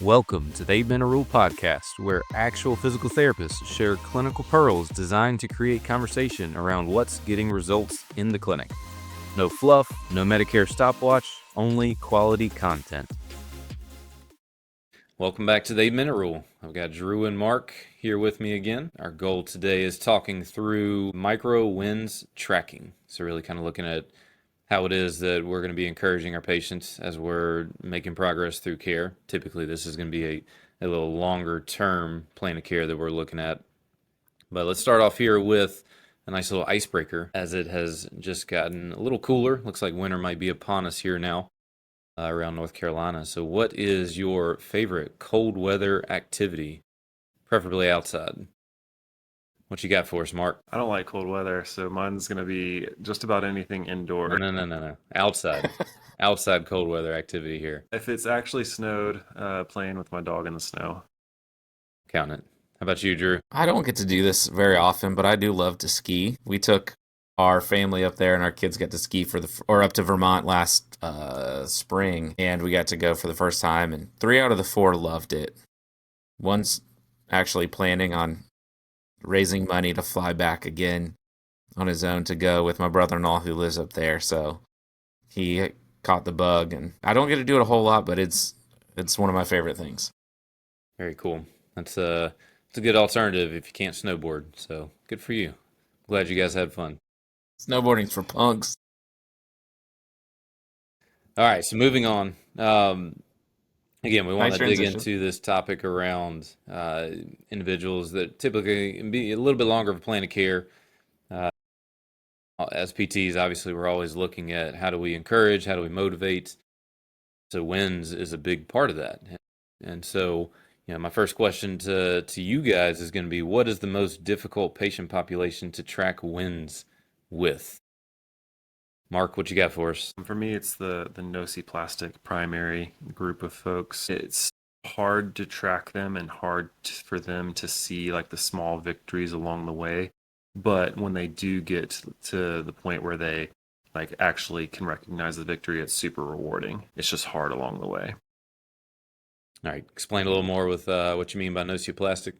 Welcome to the 8 Minute Rule podcast, where actual physical therapists share clinical pearls designed to create conversation around what's getting results in the clinic. No fluff, no Medicare stopwatch, only quality content. Welcome back to the 8 Minute Rule. I've got Drew and Mark here with me again. Our goal today is talking through micro wins tracking. So really kind of looking at how it is that we're going to be encouraging our patients as we're making progress through care. Typically, this is going to be a little longer term plan of care that we're looking at. But let's start off here with a nice little icebreaker, as it has just gotten a little cooler. Looks like winter might be upon us here now around North Carolina. So what is your favorite cold weather activity, preferably outside? What you got for us, Mark? I don't like cold weather, so mine's going to be just about anything indoor. No. Outside. Outside cold weather activity here. If it's actually snowed, playing with my dog in the snow. Count it. How about you, Drew? I don't get to do this very often, but I do love to ski. We took our family up there, and our kids got to ski up to Vermont last spring, and we got to go for the first time, and 3 out of the 4 loved it. One's actually planning on raising money to fly back again on his own to go with my brother-in-law who lives up there, so he caught the bug, and I don't get to do it a whole lot, but it's one of my favorite things. Very cool. It's a good alternative if you can't snowboard, so good for you. Glad you guys had fun. Snowboarding's for punks. All right, so moving on. Again, we want Nice to dig transition. into this topic around individuals that typically can be a little bit longer of a plan of care. As PTs, obviously, we're always looking at how do we encourage, how do we motivate. So wins is a big part of that. And so, my first question to you guys is going to be, what is the most difficult patient population to track wins with? Mark, what you got for us? For me, it's the nociplastic primary group of folks. It's hard to track them and hard for them to see like the small victories along the way. But when they do get to the point where they like actually can recognize the victory, it's super rewarding. It's just hard along the way. All right, explain a little more with what you mean by nociplastic.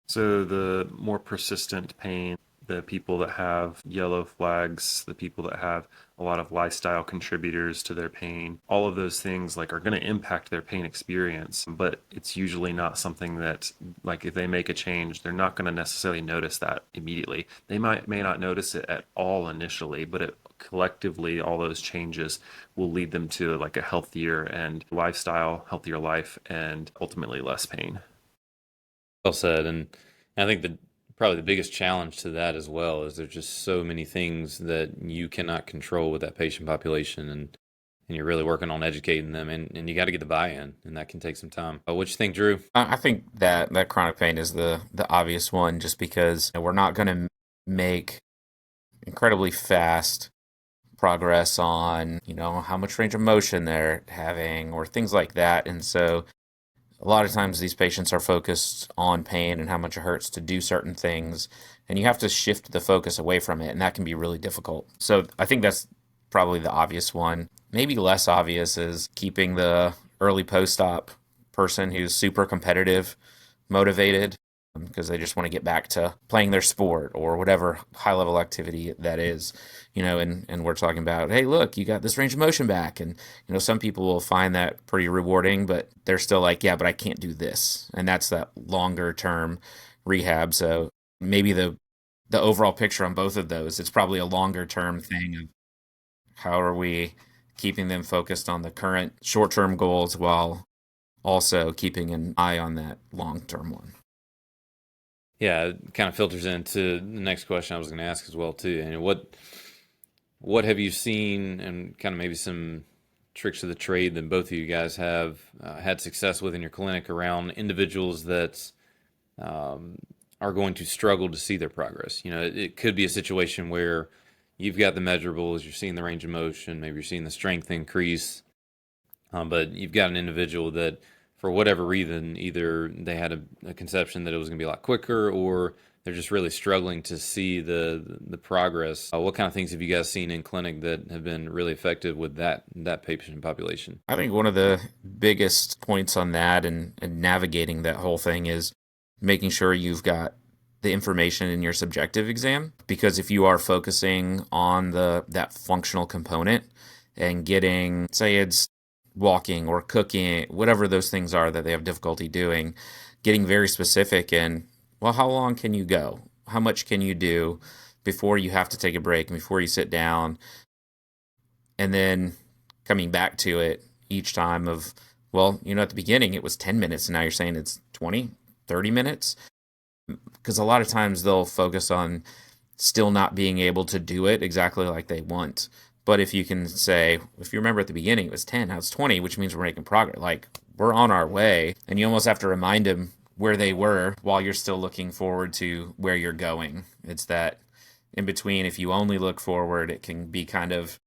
So the more persistent pain, the people that have yellow flags, the people that have a lot of lifestyle contributors to their pain, all of those things like are going to impact their pain experience, but it's usually not something that like if they make a change, they're not going to necessarily notice that immediately. They may not notice it at all initially, but collectively all those changes will lead them to like a healthier and lifestyle, healthier life, and ultimately less pain. Well said. And I think that probably the biggest challenge to that as well is there's just so many things that you cannot control with that patient population, and you're really working on educating them, and you got to get the buy-in, and that can take some time. What you think, Drew? I think that chronic pain is the obvious one, just because we're not going to make incredibly fast progress on how much range of motion they're having or things like that, and so a lot of times these patients are focused on pain and how much it hurts to do certain things, and you have to shift the focus away from it, and that can be really difficult. So I think that's probably the obvious one. Maybe less obvious is keeping the early post-op person who's super competitive motivated because they just want to get back to playing their sport or whatever high-level activity that is, and we're talking about, hey, look, you got this range of motion back. And, some people will find that pretty rewarding, but they're still like, yeah, but I can't do this. And that's that longer-term rehab. So maybe the overall picture on both of those, it's probably a longer-term thing of how are we keeping them focused on the current short-term goals while also keeping an eye on that long-term one. Yeah, it kind of filters into the next question I was going to ask as well too. And what have you seen, and kind of maybe some tricks of the trade that both of you guys have had success with in your clinic around individuals that are going to struggle to see their progress? It could be a situation where you've got the measurables, you're seeing the range of motion, maybe you're seeing the strength increase, but you've got an individual that, for whatever reason, either they had a conception that it was going to be a lot quicker, or they're just really struggling to see the progress. What kind of things have you guys seen in clinic that have been really effective with that patient population? I think one of the biggest points on that and navigating that whole thing is making sure you've got the information in your subjective exam. Because if you are focusing on that functional component and getting, say it's walking or cooking, whatever those things are that they have difficulty doing, getting very specific in, well, how long can you go? How much can you do before you have to take a break and before you sit down? And then coming back to it each time of, well, at the beginning it was 10 minutes and now you're saying it's 20, 30 minutes. Because a lot of times they'll focus on still not being able to do it exactly like they want. But if you can say, if you remember at the beginning, it was 10, now it's 20, which means we're making progress. Like, we're on our way. And you almost have to remind them where they were while you're still looking forward to where you're going. It's that in between, if you only look forward, it can be kind of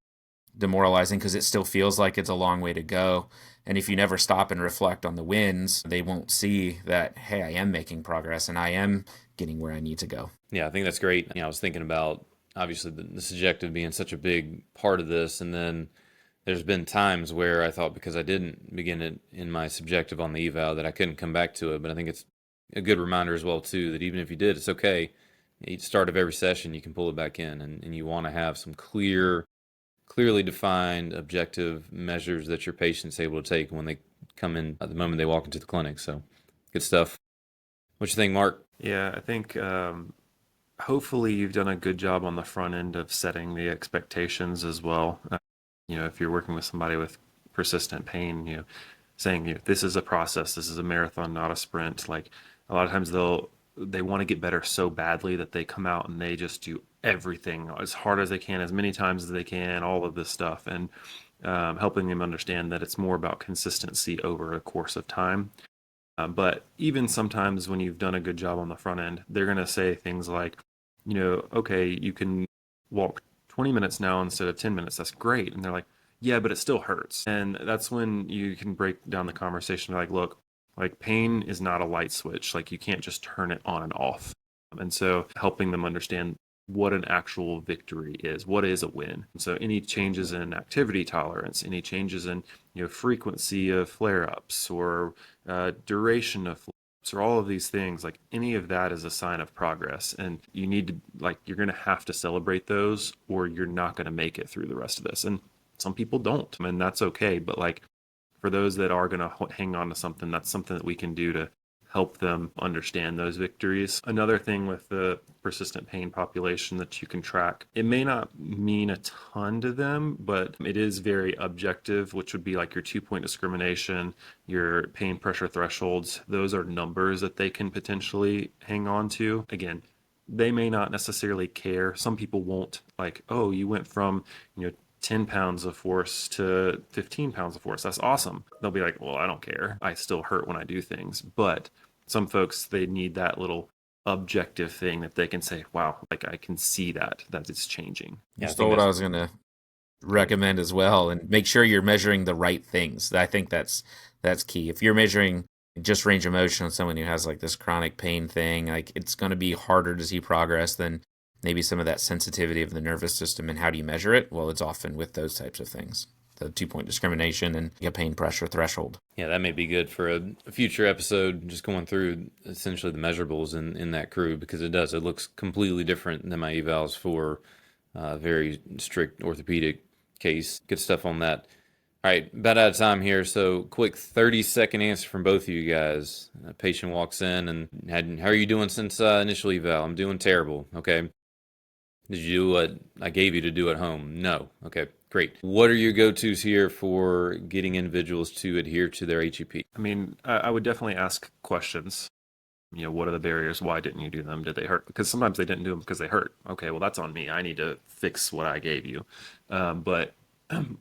demoralizing because it still feels like it's a long way to go. And if you never stop and reflect on the wins, they won't see that, hey, I am making progress and I am getting where I need to go. Yeah, I think that's great. I was thinking about obviously the subjective being such a big part of this, and then there's been times where I thought because I didn't begin it in my subjective on the eval that I couldn't come back to it. But I think it's a good reminder as well too that even if you did, it's okay. Each start of every session, you can pull it back in, and you want to have some clearly defined objective measures that your patient's able to take when they come in at the moment they walk into the clinic. So good stuff. What you think, Mark? Yeah, I think hopefully you've done a good job on the front end of setting the expectations as well. If you're working with somebody with persistent pain, saying, this is a process, this is a marathon, not a sprint. Like a lot of times they want to get better so badly that they come out and they just do everything as hard as they can, as many times as they can, all of this stuff, and helping them understand that it's more about consistency over a course of time. But even sometimes when you've done a good job on the front end, they're going to say things like, okay, you can walk 20 minutes now instead of 10 minutes. That's great. And they're like, yeah, but it still hurts. And that's when you can break down the conversation. Like, look, like pain is not a light switch. Like you can't just turn it on and off. And so helping them understand what an actual victory is, what is a win. And so any changes in activity tolerance, any changes in frequency of flare-ups or duration of flare-ups, or all of these things, like any of that is a sign of progress. And you need to, like, you're going to have to celebrate those or you're not going to make it through the rest of this. And some people don't, and that's okay. But like for those that are going to hang on to something, that's something that we can do to help them understand those victories. Another thing with the persistent pain population that you can track, it may not mean a ton to them, but it is very objective, which would be like your 2-point discrimination, your pain pressure thresholds. Those are numbers that they can potentially hang on to. Again, they may not necessarily care. Some people won't, like, oh, you went from 10 pounds of force to 15 pounds of force. That's awesome. They'll be like, well, I don't care. I still hurt when I do things. But some folks, they need that little objective thing that they can say, wow, like I can see that it's changing. Yeah, That's what I was going to recommend as well. And make sure you're measuring the right things. I think that's key. If you're measuring just range of motion on someone who has like this chronic pain thing, like it's going to be harder to see progress than maybe some of that sensitivity of the nervous system. And how do you measure it? Well, it's often with those types of things, the 2-point discrimination and a pain pressure threshold. Yeah, that may be good for a future episode, just going through essentially the measurables in that crew, because it looks completely different than my evals for a very strict orthopedic case. Good stuff on that. All right, about out of time here, so quick 30-second answer from both of you guys. A patient walks in and, how are you doing since initial eval? I'm doing terrible. Okay. Did you do what I gave you to do at home? No. Okay, great. What are your go-tos here for getting individuals to adhere to their HEP? I mean, I would definitely ask questions. What are the barriers? Why didn't you do them? Did they hurt? Because sometimes they didn't do them because they hurt. Okay, well, that's on me. I need to fix what I gave you. But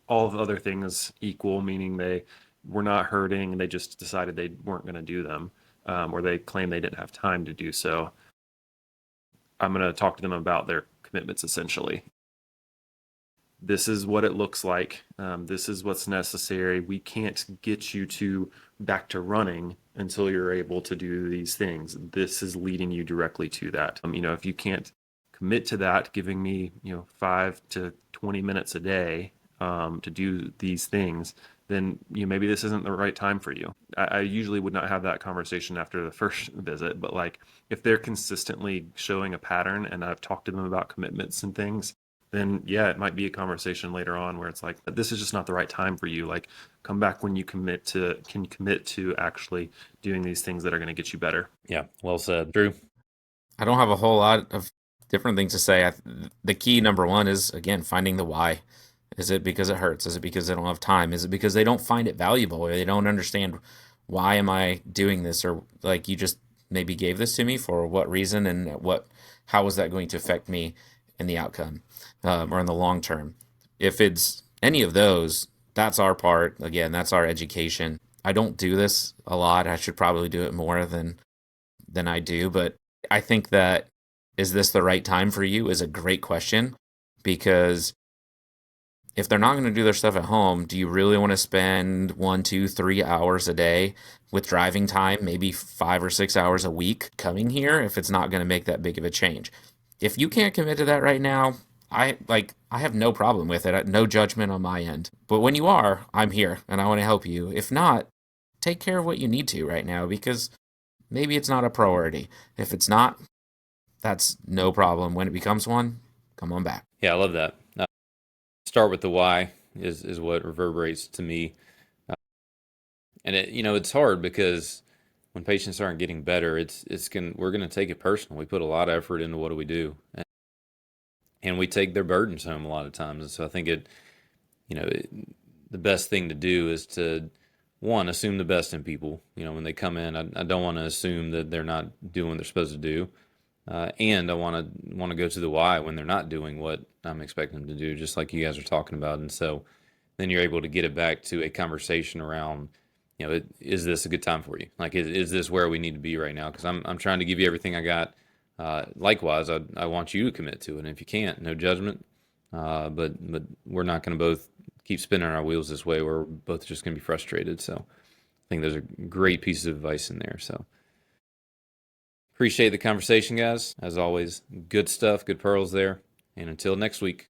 all of the other things equal, meaning they were not hurting and they just decided they weren't going to do them, or they claim they didn't have time to do so. I'm going to talk to them about their commitments, essentially. this is what it looks like. This is what's necessary. We can't get you to back to running until you're able to do these things. This is leading you directly to that. If you can't commit to that, giving me, 5 to 20 minutes a day to do these things, then maybe this isn't the right time for you. I usually would not have that conversation after the first visit, but like if they're consistently showing a pattern and I've talked to them about commitments and things, then yeah, it might be a conversation later on where it's like, this is just not the right time for you. Like, come back when you can commit to actually doing these things that are going to get you better. Yeah, well said. Drew? I don't have a whole lot of different things to say. The key number one is, again, finding the why. Is it because it hurts? Is it because they don't have time? Is it because they don't find it valuable, or they don't understand why am I doing this? Or like, you just maybe gave this to me for what reason, and how is that going to affect me in the outcome, or in the long term? If it's any of those, that's our part. Again, that's our education. I don't do this a lot. I should probably do it more than I do, but I think that, is this the right time for you, is a great question, because if they're not going to do their stuff at home, do you really want to spend 1, 2, 3 hours a day with driving time, maybe 5 or 6 hours a week coming here, if it's not going to make that big of a change? If you can't commit to that right now, I have no problem with it. No judgment on my end. But when you are, I'm here and I want to help you. If not, take care of what you need to right now, because maybe it's not a priority. If it's not, that's no problem. When it becomes one, come on back. Yeah, I love that. Start with the why is what reverberates to me. And it's hard because when patients aren't getting better, we're going to take it personal. We put a lot of effort into what do we do, and we take their burdens home a lot of times. And so I think the best thing to do is to, one, assume the best in people. When they come in, I don't want to assume that they're not doing what they're supposed to do. And I want to go to the why when they're not doing what I'm expecting them to do, just like you guys are talking about. And so then you're able to get it back to a conversation around, is this a good time for you? Like, is this where we need to be right now? Because I'm trying to give you everything I got. Likewise, I want you to commit to it. And if you can't, no judgment. But we're not going to both keep spinning our wheels this way. We're both just going to be frustrated. So I think those are great pieces of advice in there. So appreciate the conversation, guys. As always, good stuff, good pearls there. And until next week.